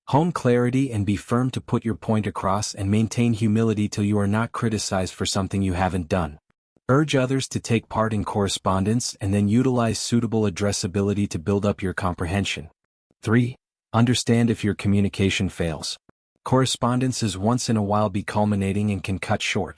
Hone clarity and be firm to put your point across and maintain humility till you are not criticized for something you haven't done. Urge others to take part in correspondence and then utilize suitable addressability to build up your comprehension. 3. Understand if your communication fails. Correspondences once in a while be culminating and can cut short.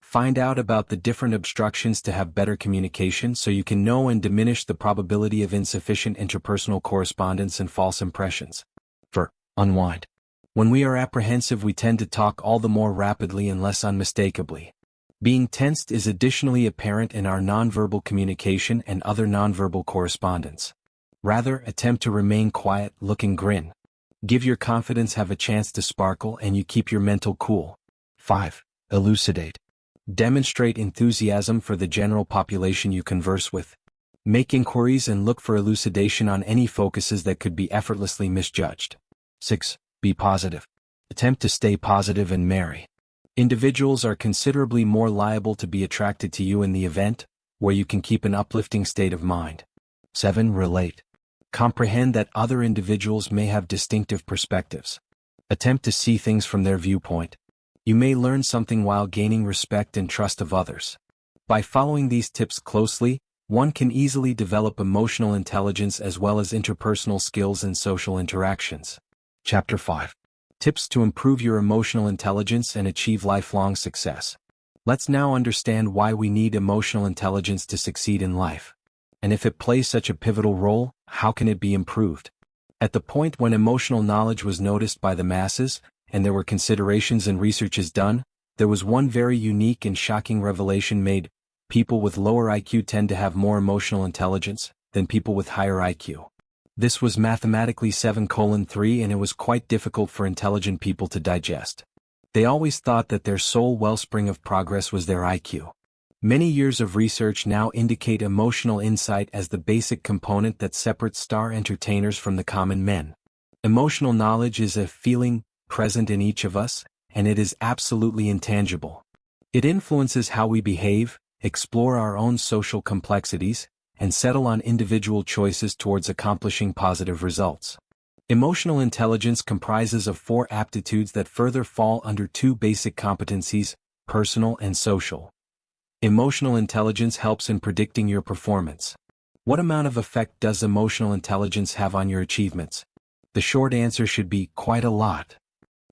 Find out about the different obstructions to have better communication so you can know and diminish the probability of insufficient interpersonal correspondence and false impressions. 4. Unwind. When we are apprehensive we tend to talk all the more rapidly and less unmistakably. Being tensed is additionally apparent in our nonverbal communication and other nonverbal correspondence. Rather, attempt to remain quiet, look and grin. Give your confidence have a chance to sparkle and you keep your mental cool. 5. Elucidate. Demonstrate enthusiasm for the general population you converse with. Make inquiries and look for elucidation on any focuses that could be effortlessly misjudged. 6. Be positive. Attempt to stay positive and merry. Individuals are considerably more liable to be attracted to you in the event where you can keep an uplifting state of mind. 7. Relate. Comprehend that other individuals may have distinctive perspectives. Attempt to see things from their viewpoint. You may learn something while gaining respect and trust of others. By following these tips closely, one can easily develop emotional intelligence as well as interpersonal skills and social interactions. Chapter 5. Tips to improve your emotional intelligence and achieve lifelong success. Let's now understand why we need emotional intelligence to succeed in life. And if it plays such a pivotal role, how can it be improved? At the point when emotional knowledge was noticed by the masses, and there were considerations and researches done, there was one very unique and shocking revelation made: people with lower IQ tend to have more emotional intelligence than people with higher IQ. This was mathematically 7:3 and it was quite difficult for intelligent people to digest. They always thought that their sole wellspring of progress was their IQ. Many years of research now indicate emotional insight as the basic component that separates star entertainers from the common men. Emotional knowledge is a feeling present in each of us, and it is absolutely intangible. It influences how we behave, explore our own social complexities, and settle on individual choices towards accomplishing positive results. Emotional intelligence comprises of 4 aptitudes that further fall under 2 basic competencies, personal and social. Emotional intelligence helps in predicting your performance. What amount of effect does emotional intelligence have on your achievements? The short answer should be quite a lot.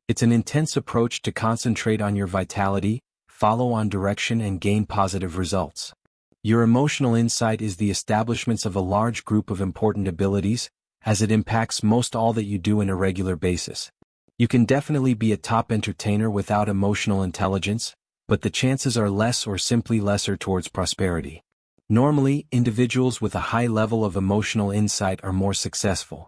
It's an intense approach to concentrate on your vitality, follow on direction, and gain positive results. Your emotional insight is the establishment of a large group of important abilities, as it impacts most all that you do on a regular basis. You can definitely be a top entertainer without emotional intelligence, but the chances are less or simply lesser towards prosperity. Normally, individuals with a high level of emotional insight are more successful.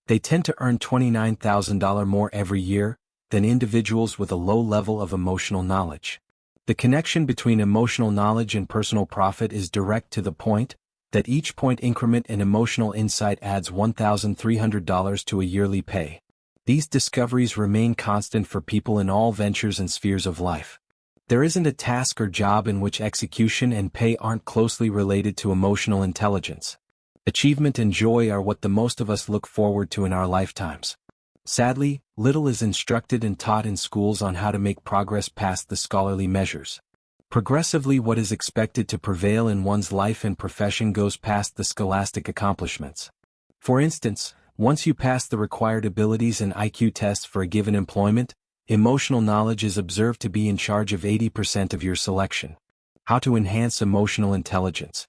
They tend to earn $29,000 more every year than individuals with a low level of emotional knowledge. The connection between emotional knowledge and personal profit is direct to the point that each point increment in emotional insight adds $1,300 to a yearly pay. These discoveries remain constant for people in all ventures and spheres of life. There isn't a task or job in which execution and pay aren't closely related to emotional intelligence. Achievement and joy are what the most of us look forward to in our lifetimes. Sadly, little is instructed and taught in schools on how to make progress past the scholarly measures. Progressively, what is expected to prevail in one's life and profession goes past the scholastic accomplishments. For instance, once you pass the required abilities and IQ tests for a given employment, emotional knowledge is observed to be in charge of 80% of your selection. How to enhance emotional intelligence.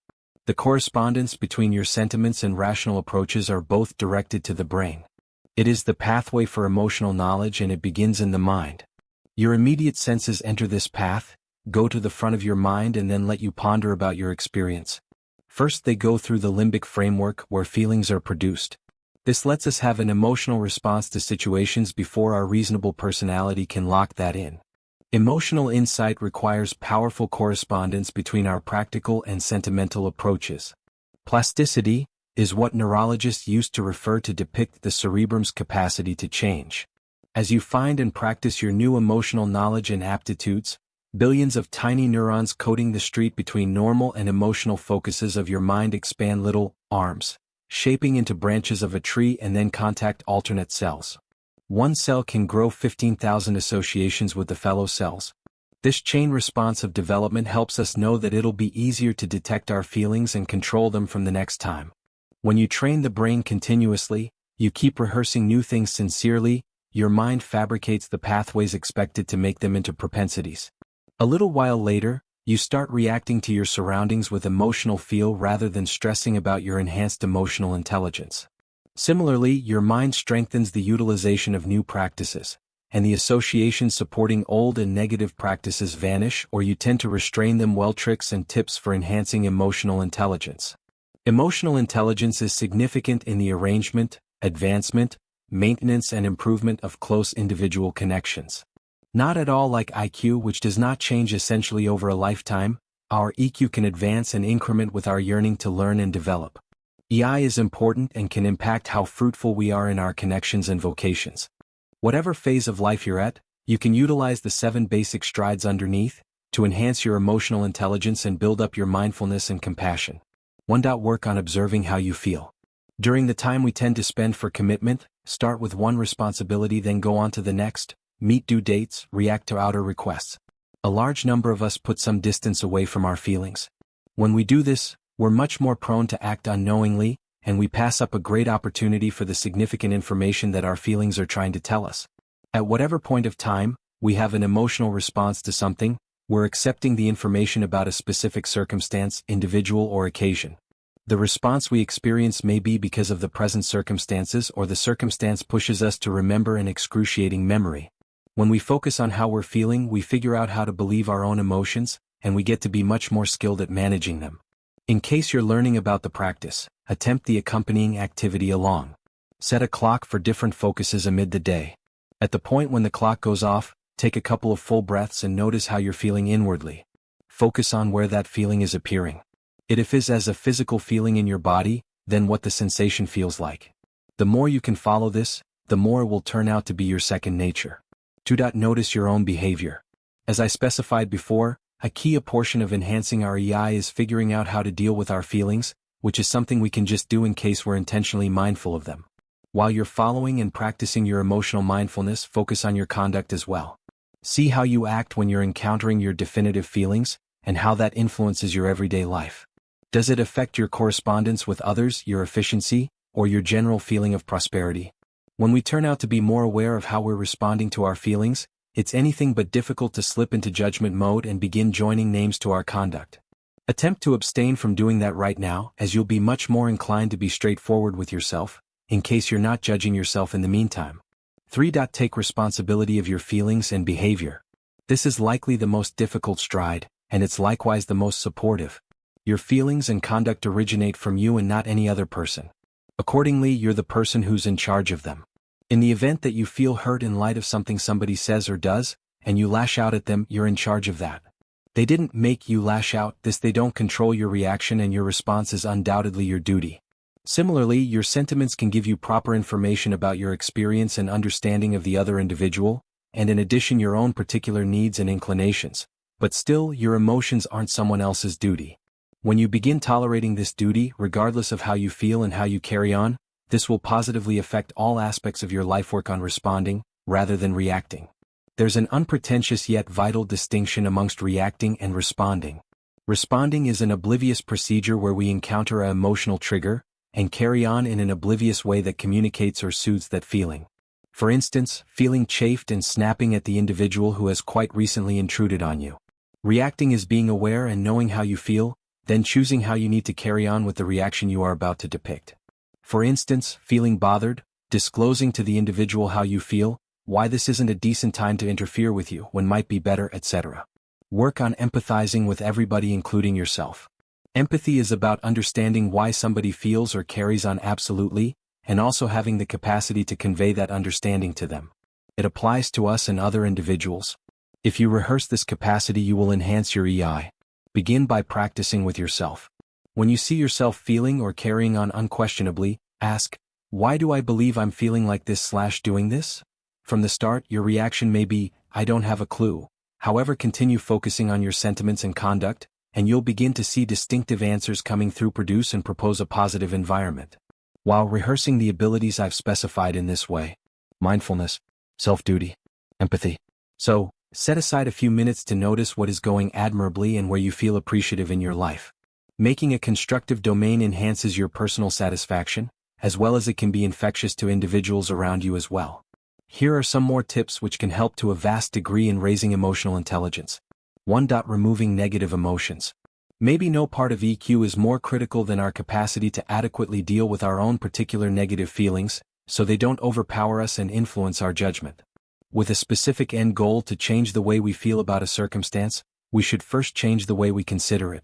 The correspondence between your sentiments and rational approaches are both directed to the brain. It is the pathway for emotional knowledge, and it begins in the mind. Your immediate senses enter this path, go to the front of your mind, and then let you ponder about your experience. First, they go through the limbic framework where feelings are produced. This lets us have an emotional response to situations before our reasonable personality can lock that in. Emotional insight requires powerful correspondence between our practical and sentimental approaches. Plasticity is what neurologists used to refer to depict the cerebrum's capacity to change. As you find and practice your new emotional knowledge and aptitudes, billions of tiny neurons coding the street between normal and emotional focuses of your mind expand little arms, shaping into branches of a tree, and then contact alternate cells. One cell can grow 15,000 associations with the fellow cells. This chain response of development helps us know that it'll be easier to detect our feelings and control them from the next time. When you train the brain continuously, you keep rehearsing new things sincerely, your mind fabricates the pathways expected to make them into propensities. A little while later, you start reacting to your surroundings with emotional feel rather than stressing about your enhanced emotional intelligence. Similarly, your mind strengthens the utilization of new practices, and the associations supporting old and negative practices vanish, or you tend to restrain them. Well, tricks and tips for enhancing emotional intelligence. Emotional intelligence is significant in the arrangement, advancement, maintenance, and improvement of close individual connections. Not at all like IQ, which does not change essentially over a lifetime, our EQ can advance and increment with our yearning to learn and develop. EI is important and can impact how fruitful we are in our connections and vocations. Whatever phase of life you're at, you can utilize the 7 basic strides underneath to enhance your emotional intelligence and build up your mindfulness and compassion. 1. Work on observing how you feel. During the time we tend to spend for commitment, start with one responsibility, then go on to the next. Meet due dates, react to outer requests. A large number of us put some distance away from our feelings. When we do this, we're much more prone to act unknowingly, and we pass up a great opportunity for the significant information that our feelings are trying to tell us. At whatever point of time we have an emotional response to something, we're accepting the information about a specific circumstance, individual, or occasion. The response we experience may be because of the present circumstances, or the circumstance pushes us to remember an excruciating memory. When we focus on how we're feeling, we figure out how to believe our own emotions, and we get to be much more skilled at managing them. In case you're learning about the practice, attempt the accompanying activity along. Set a clock for different focuses amid the day. At the point when the clock goes off, take a couple of full breaths and notice how you're feeling inwardly. focus on where that feeling is appearing. If it is as a physical feeling in your body, then what the sensation feels like. The more you can follow this, the more it will turn out to be your second nature. 2. Notice your own behavior. As I specified before, a key portion of enhancing our EI is figuring out how to deal with our feelings, which is something we can just do in case we're intentionally mindful of them. While you're following and practicing your emotional mindfulness, focus on your conduct as well. See how you act when you're encountering your definitive feelings, and how that influences your everyday life. Does it affect your correspondence with others, your efficiency, or your general feeling of prosperity? When we turn out to be more aware of how we're responding to our feelings, it's anything but difficult to slip into judgment mode and begin joining names to our conduct. Attempt to abstain from doing that right now, as you'll be much more inclined to be straightforward with yourself, in case you're not judging yourself in the meantime. 3. Take responsibility of your feelings and behavior. This is likely the most difficult stride, and it's likewise the most supportive. Your feelings and conduct originate from you and not any other person. Accordingly, you're the person who's in charge of them. In the event that you feel hurt in light of something somebody says or does, and you lash out at them, you're in charge of that. They didn't make you lash out, they don't control your reaction, and your response is undoubtedly your duty. Similarly, your sentiments can give you proper information about your experience and understanding of the other individual, and in addition your own particular needs and inclinations, but still your emotions aren't someone else's duty. When you begin tolerating this duty, regardless of how you feel and how you carry on, this will positively affect all aspects of your life. Work on responding, rather than reacting. There's an unpretentious yet vital distinction amongst reacting and responding. Responding is an oblivious procedure where we encounter an emotional trigger, and carry on in an oblivious way that communicates or soothes that feeling. For instance, feeling chafed and snapping at the individual who has quite recently intruded on you. Reacting is being aware and knowing how you feel, then choosing how you need to carry on with the reaction you are about to depict. For instance, feeling bothered, disclosing to the individual how you feel, why this isn't a decent time to interfere with you, when might be better, etc. Work on empathizing with everybody, including yourself. Empathy is about understanding why somebody feels or carries on absolutely, and also having the capacity to convey that understanding to them. It applies to us and other individuals. If you rehearse this capacity, you will enhance your EI. Begin by practicing with yourself. When you see yourself feeling or carrying on unquestionably, ask, why do I believe I'm feeling like this/doing this? From the start, your reaction may be, I don't have a clue. However, continue focusing on your sentiments and conduct, and you'll begin to see distinctive answers coming through. Produce and propose a positive environment. While rehearsing the abilities I've specified in this way: mindfulness, self-duty, empathy. So, set aside a few minutes to notice what is going admirably and where you feel appreciative in your life. Making a constructive domain enhances your personal satisfaction, as well as it can be infectious to individuals around you as well. Here are some more tips which can help to a vast degree in raising emotional intelligence. 1. Removing negative emotions. Maybe no part of EQ is more critical than our capacity to adequately deal with our own particular negative feelings, so they don't overpower us and influence our judgment. With a specific end goal to change the way we feel about a circumstance, we should first change the way we consider it.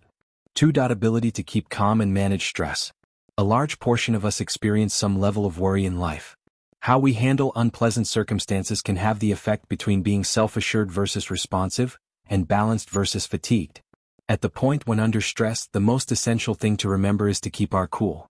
2. Ability to keep calm and manage stress. A large portion of us experience some level of worry in life. How we handle unpleasant circumstances can have the effect between being self-assured versus responsive, and balanced versus fatigued. At the point when under stress, the most essential thing to remember is to keep our cool.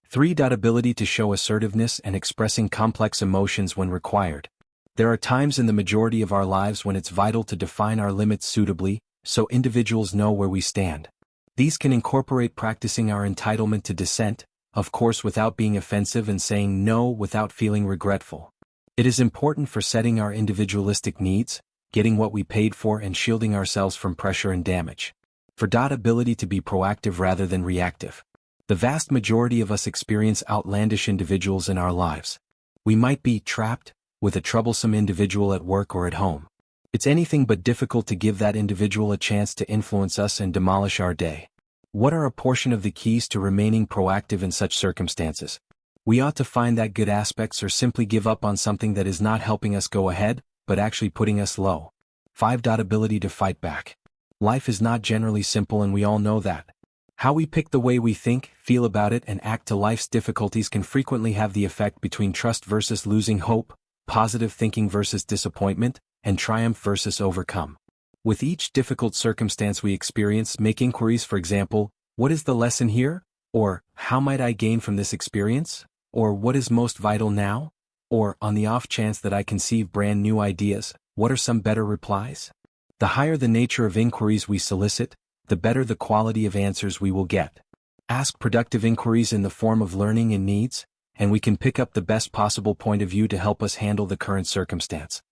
3. Ability to show assertiveness and expressing complex emotions when required. There are times in the majority of our lives when it's vital to define our limits suitably, so individuals know where we stand. These can incorporate practicing our entitlement to dissent, of course without being offensive, and saying no without feeling regretful. It is important for setting our individualistic needs, getting what we paid for, and shielding ourselves from pressure and damage. 4. Ability to be proactive rather than reactive. The vast majority of us experience outlandish individuals in our lives. We might be trapped with a troublesome individual at work or at home. It's anything but difficult to give that individual a chance to influence us and demolish our day. What are a portion of the keys to remaining proactive in such circumstances? We ought to find that good aspects or simply give up on something that is not helping us go ahead, but actually putting us low. 5. Ability to fight back. Life is not generally simple, and we all know that. How we pick the way we think, feel about it, and act to life's difficulties can frequently have the effect between trust versus losing hope, positive thinking versus disappointment, and triumph versus overcome. With each difficult circumstance we experience, make inquiries, for example, what is the lesson here? Or, how might I gain from this experience? Or, what is most vital now? Or, on the off chance that I conceive brand new ideas, what are some better replies? The higher the nature of inquiries we solicit, the better the quality of answers we will get. Ask productive inquiries in the form of learning and needs, and we can pick up the best possible point of view to help us handle the current circumstance.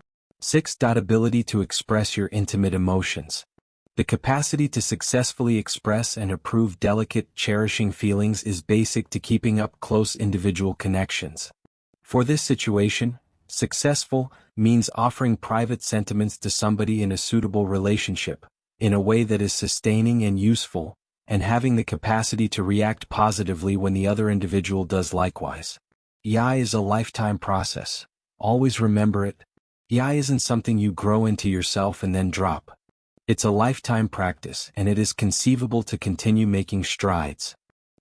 6. Ability to express your intimate emotions. The capacity to successfully express and approve delicate, cherishing feelings is basic to keeping up close individual connections. For this situation, successful means offering private sentiments to somebody in a suitable relationship, in a way that is sustaining and useful, and having the capacity to react positively when the other individual does likewise. EI is a lifetime process. Always remember it. EI isn't something you grow into yourself and then drop. It's a lifetime practice, and it is conceivable to continue making strides.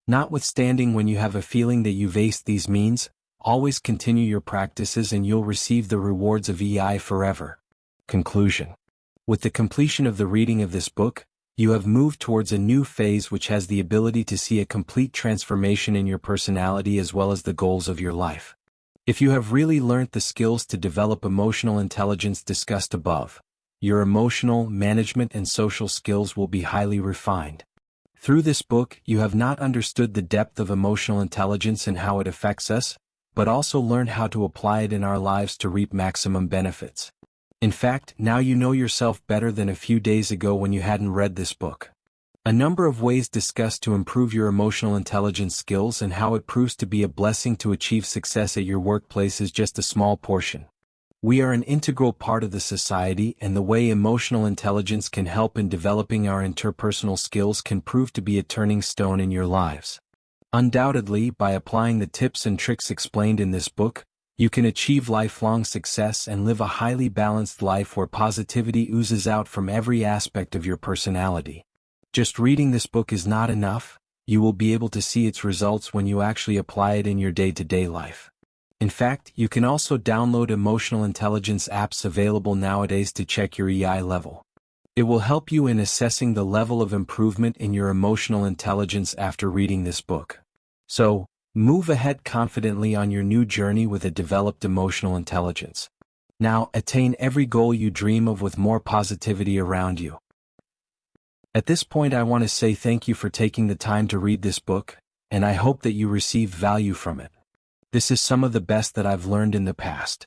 Notwithstanding, when you have a feeling that you've aced these means, always continue your practices and you'll receive the rewards of EI forever. Conclusion. With the completion of the reading of this book, you have moved towards a new phase which has the ability to see a complete transformation in your personality as well as the goals of your life. If you have really learnt the skills to develop emotional intelligence discussed above, your emotional, management and social skills will be highly refined. Through this book, you have not understood the depth of emotional intelligence and how it affects us, but also learned how to apply it in our lives to reap maximum benefits. In fact, now you know yourself better than a few days ago when you hadn't read this book. A number of ways discussed to improve your emotional intelligence skills and how it proves to be a blessing to achieve success at your workplace is just a small portion. We are an integral part of the society, and the way emotional intelligence can help in developing our interpersonal skills can prove to be a turning stone in your lives. Undoubtedly, by applying the tips and tricks explained in this book, you can achieve lifelong success and live a highly balanced life where positivity oozes out from every aspect of your personality. Just reading this book is not enough. You will be able to see its results when you actually apply it in your day-to-day life. In fact, you can also download emotional intelligence apps available nowadays to check your EI level. It will help you in assessing the level of improvement in your emotional intelligence after reading this book. So, move ahead confidently on your new journey with a developed emotional intelligence. Now, attain every goal you dream of with more positivity around you. At this point, I want to say thank you for taking the time to read this book, and I hope that you receive value from it. This is some of the best that I've learned in the past.